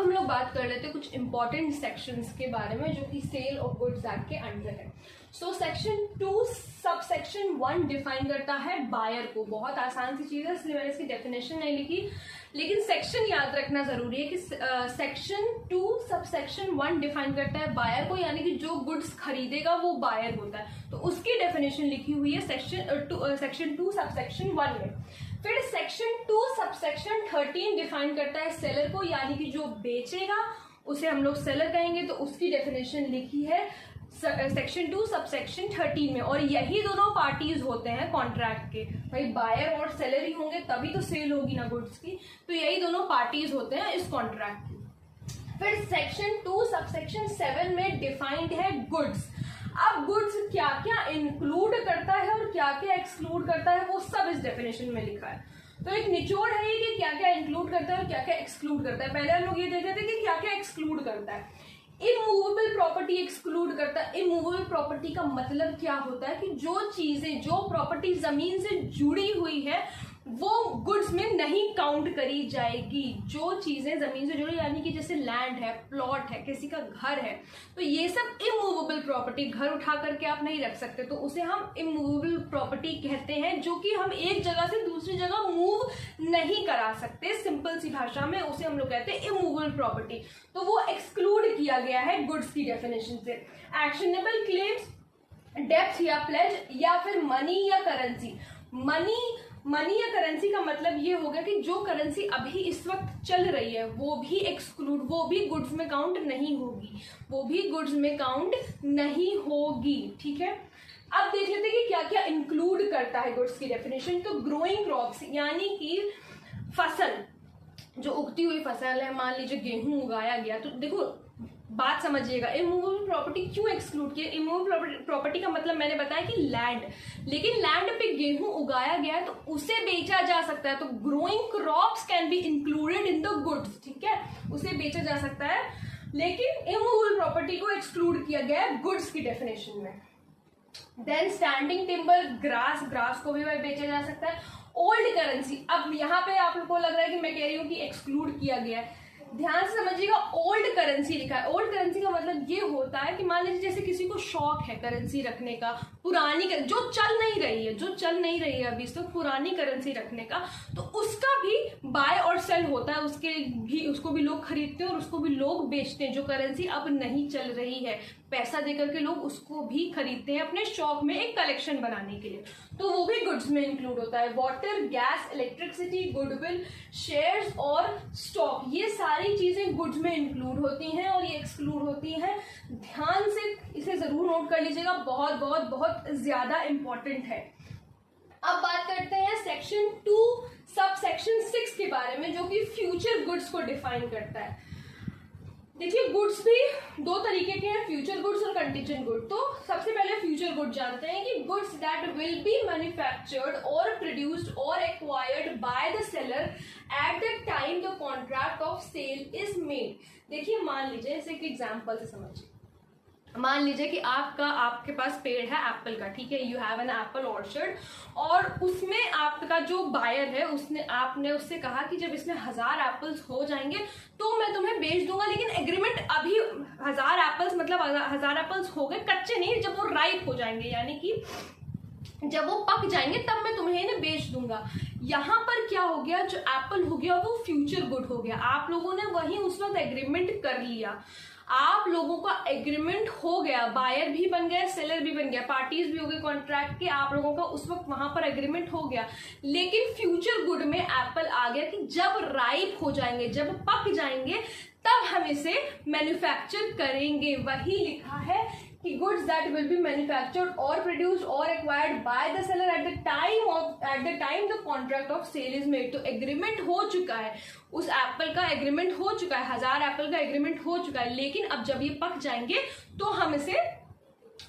हम लोग बात कर लेते हैं कुछ इंपॉर्टेंट सेक्शंस के बारे में जो कि सेल ऑफ गुड्स एक्ट के अंडर है। So section 2 sub section 1 define करता है बायर को। बहुत आसान सी चीज है इसलिए मैंने इसकी डेफिनेशन नहीं लिखी, लेकिन सेक्शन याद रखना जरूरी है कि सेक्शन 2 सब सेक्शन 1 डिफाइन करता है बायर को, यानी कि जो गुड्स खरीदेगा वो बायर होता है। तो उसकी डेफिनेशन लिखी हुई है सेक्शन 2 सब सेक्शन 1 में। फिर सेक्शन 2 सब सेक्शन 13 डिफाइन करता है सेलर को, यानी कि जो बेचेगा उसे हम लोग सेलर कहेंगे। तो उसकी डेफिनेशन लिखी है सेक्शन 2 सब सेक्शन 13 में। और यही दोनों पार्टीज होते हैं कॉन्ट्रैक्ट के, भाई बायर और सेलर ही होंगे तभी तो सेल होगी ना गुड्स की। तो यही दोनों पार्टीज होते हैं इस कॉन्ट्रैक्ट की। फिर सेक्शन 2 सब सेक्शन 7 में डिफाइंड है गुड्स। अब गुड्स क्या क्या इंक्लूड करता है और क्या क्या एक्सक्लूड करता है वो सब इस डेफिनेशन में लिखा है। तो एक निचोड़ है कि क्या क्या इंक्लूड करता है और क्या क्या एक्सक्लूड करता है। पहले हम लोग ये देखते थे कि क्या क्या एक्सक्लूड करता है। इमूवेबल प्रॉपर्टी एक्सक्लूड करता है। इमूवेबल प्रॉपर्टी का मतलब क्या होता है कि जो चीजें, जो प्रॉपर्टी जमीन से जुड़ी हुई है वो गुड्स में नहीं काउंट करी जाएगी। जो चीजें जमीन से जुड़ी, यानी कि जैसे लैंड है, प्लॉट है, किसी का घर है, तो ये सब इमूवेबल प्रॉपर्टी, घर उठा करके आप नहीं रख सकते, तो उसे हम इमूवेबल प्रॉपर्टी कहते हैं, जो कि हम एक जगह से दूसरी जगह मूव नहीं करा सकते। सिंपल सी भाषा में उसे हम लोग कहते हैं इमूवेबल प्रॉपर्टी। तो वो एक्सक्लूड किया गया है गुड्स की डेफिनेशन से। एक्शनेबल क्लेम्स, डेप्थ या प्लेज, या फिर मनी या करेंसी। मनी या करेंसी का मतलब ये होगा कि जो करेंसी अभी इस वक्त चल रही है वो भी एक्सक्लूड, वो भी गुड्स में काउंट नहीं होगी, वो भी गुड्स में काउंट नहीं होगी। ठीक है, अब देख लेते हैं कि क्या क्या इंक्लूड करता है गुड्स की डेफिनेशन। तो ग्रोइंग क्रॉप्स, यानी कि फसल, जो उगती हुई फसल है, मान लीजिए गेहूं उगाया गया, तो देखो बात समझिएगा, इमूवेबल प्रॉपर्टी क्यों एक्सक्लूड किया। इमूवेबल प्रॉपर्टी का मतलब मैंने बताया कि लैंड, लेकिन लैंड पे गेहूं उगाया गया है तो उसे बेचा जा सकता है। तो growing crops can be included in the goods, ठीक है, उसे बेचा जा सकता है, लेकिन इमूवेबल प्रॉपर्टी को एक्सक्लूड किया गया है गुड्स की डेफिनेशन में। देन स्टैंडिंग टिम्बर, ग्रास को भी बेचा जा सकता है। ओल्ड करेंसी, अब यहाँ पे आप लोग को लग रहा है कि मैं कह रही हूँ कि एक्सक्लूड किया गया है, ध्यान से समझिएगा, ओल्ड करेंसी लिखा है। ओल्ड करेंसी का मतलब ये होता है कि मान लीजिए जैसे किसी को शौक है करेंसी रखने का, पुरानी जो चल नहीं रही है अभी तो पुरानी करेंसी रखने का, तो उसका भी बाय और सेल होता है, उसको भी लोग खरीदते हैं और उसको भी लोग बेचते हैं। जो करेंसी अब नहीं चल रही है, पैसा देकर के लोग उसको भी खरीदते हैं अपने शौक में एक कलेक्शन बनाने के लिए, तो वो भी गुड्स में इंक्लूड होता है। Water, gas, electricity, goodwill, shares और स्टॉक, ये सारी चीजें गुड्स में इंक्लूड होती हैं और ये एक्सक्लूड होती हैं। ध्यान से इसे जरूर नोट कर लीजिएगा, बहुत बहुत बहुत ज्यादा इंपॉर्टेंट है। अब बात करते हैं सेक्शन 2 सब सेक्शन 6 के बारे में, जो कि फ्यूचर गुड्स को डिफाइन करता है। देखिए गुड्स भी दो तरीके के हैं, फ्यूचर गुड्स और कंटीजेंट गुड। तो सबसे पहले फ्यूचर गुड जानते हैं कि goods that will be manufactured और प्रोड्यूस्ड और acquired by the seller at the time the contract of sale is made. देखिए मान लीजिए, इसे एक एग्जांपल से समझिए। मान लीजिए कि आपके पास पेड़ है एप्पल का, ठीक है, you have an apple orchard, और उसमें आपका जो बायर है आपने उससे कहा कि जब इसमें 1000 एप्पल्स हो जाएंगे तो मैं तुम्हें बेच दूंगा, लेकिन एग्रीमेंट अभी 1000 एप्पल्स मतलब 1000 एप्पल्स हो गए, कच्चे नहीं, जब वो राइप हो जाएंगे यानी कि जब वो पक जाएंगे तब मैं तुम्हें इन्हें बेच दूंगा। यहाँ पर क्या हो गया, जो एप्पल हो गया वो फ्यूचर गुड हो गया। आप लोगों ने वही उस वक्त एग्रीमेंट कर लिया, आप लोगों का एग्रीमेंट हो गया, बायर भी बन गया, सेलर भी बन गया, पार्टीज भी हो गए कॉन्ट्रैक्ट के, आप लोगों का उस वक्त वहां पर एग्रीमेंट हो गया। लेकिन फ्यूचर गुड में एप्पल आ गया कि जब राइप हो जाएंगे, जब पक जाएंगे, तब हम इसे मैन्युफैक्चर करेंगे। वही लिखा है कि goods that will be manufactured और प्रोड्यूस्ड और acquired by the seller at the time the contract of sale is made. तो एग्रीमेंट हो चुका है, उस एप्पल का एग्रीमेंट हो चुका है, 1000 एप्पल का एग्रीमेंट हो चुका है, लेकिन अब जब ये पक जाएंगे तो हम इसे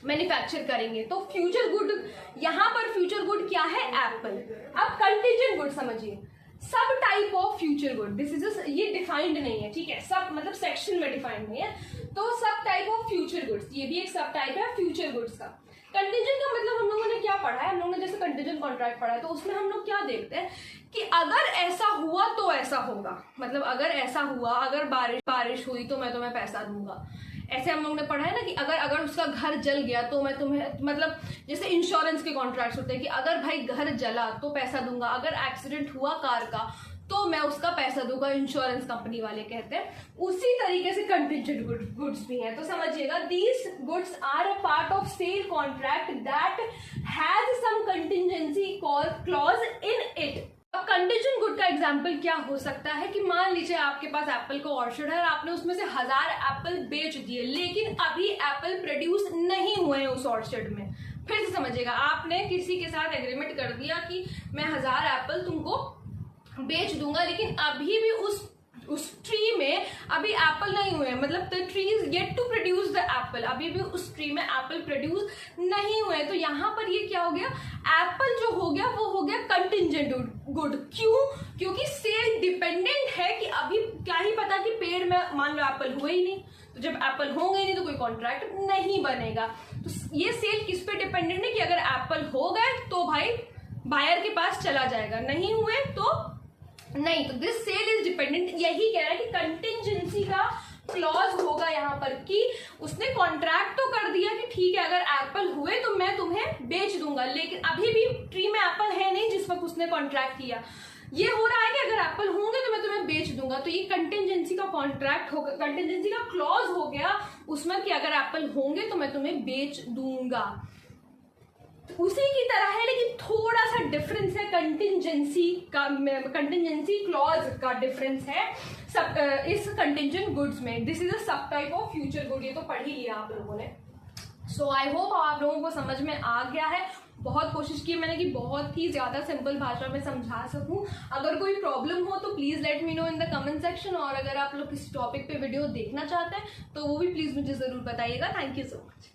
मैन्युफैक्चर करेंगे। तो फ्यूचर गुड, यहाँ पर फ्यूचर गुड क्या है, एप्पल। अब कंटीजेंट गुड समझिए, सब type of future good, this is ये डिफाइंड नहीं है, ठीक है, सब मतलब सेक्शन में डिफाइंड नहीं है। तो सब टाइप ऑफ फ्यूचर गुड्स, ये भी एक सब टाइप है फ्यूचर गुड्स का। कंटीजेंट का मतलब हम लोगों ने क्या पढ़ा है, हम लोगों ने जैसे कंटीजेंट कॉन्ट्रैक्ट पढ़ा है, तो उसमें हम लोग क्या देखते हैं कि अगर ऐसा हुआ तो ऐसा होगा, मतलब अगर ऐसा हुआ, अगर बारिश हुई तो मैं तुम्हें पैसा दूंगा। ऐसे हम लोग ने पढ़ा है ना कि अगर उसका घर जल गया तो मैं तुम्हें, मतलब जैसे इंश्योरेंस के कॉन्ट्रैक्ट्स होते हैं कि अगर भाई घर जला तो पैसा दूंगा, अगर एक्सीडेंट हुआ कार का तो मैं उसका पैसा दूंगा, इंश्योरेंस कंपनी वाले कहते हैं। उसी तरीके से कंटीजेंट गुड्स भी हैं। तो समझिएगा, these goods are a part of sale contract that has some contingency clause in it. अब कंटीजेंट गुड का एग्जाम्पल क्या हो सकता है कि मान लीजिए आपके पास एप्पल का ऑर्चर्ड है और आपने उसमें से 1000 एप्पल बेच दिए, लेकिन अभी एप्पल प्रोड्यूस नहीं हुए हैं उस ऑर्चर्ड में। फिर से समझिएगा, आपने किसी के साथ एग्रीमेंट कर दिया कि मैं 1000 एप्पल तुमको बेच दूंगा, लेकिन अभी भी उस ट्री में अभी एप्पल नहीं हुए, मतलब the tree is yet to produce the apple, अभी भी उस ट्री में एप्पल प्रोड्यूस नहीं हुए। तो यहाँ पर ये क्या हो गया, एप्पल जो हो गया वो हो गया कंटिजेंट गुड। क्यों? क्योंकि सेल डिपेंडेंट है कि अभी क्या ही पता कि पेड़ में मान लो एप्पल हुए ही नहीं, तो जब एप्पल होंगे ही नहीं तो कोई कॉन्ट्रैक्ट नहीं बनेगा। तो ये सेल किस पे डिपेंडेंट है कि अगर एप्पल हो गए तो भाई बायर के पास चला जाएगा, नहीं हुए तो नहीं। तो दिस सेल इज डिपेंडेंट, यही कह रहा है कि कंटिजेंसी का क्लॉज होगा यहाँ पर कि उसने कॉन्ट्रैक्ट तो कर दिया कि ठीक है अगर एप्पल हुए तो मैं तुम्हें बेच दूंगा, लेकिन अभी भी ट्री में एप्पल है नहीं जिस वक्त उसने कॉन्ट्रैक्ट किया। ये हो रहा है कि अगर एप्पल होंगे तो मैं तुम्हें बेच दूंगा। तो ये कंटिजेंसी का कॉन्ट्रैक्ट होगा, कंटिजेंसी का क्लॉज हो गया उसमें कि अगर एप्पल होंगे तो मैं तुम्हें बेच दूंगा। उसी की तरह है, लेकिन थोड़ा सा डिफरेंस है कंटिजेंसी का, कंटिजेंसी क्लॉज का डिफरेंस है सब इस कंटिजेंट गुड्स में। दिस इज अ सब टाइप ऑफ फ्यूचर गुड, ये तो पढ़ ही लिया आप लोगों ने। सो आई होप आप लोगों को समझ में आ गया है। बहुत कोशिश की मैंने कि बहुत ही ज्यादा सिंपल भाषा में समझा सकूं। अगर कोई प्रॉब्लम हो तो please let me know in the comment section, और अगर आप लोग किसी टॉपिक पे वीडियो देखना चाहते हैं तो वो भी प्लीज मुझे जरूर बताइएगा। Thank you so much.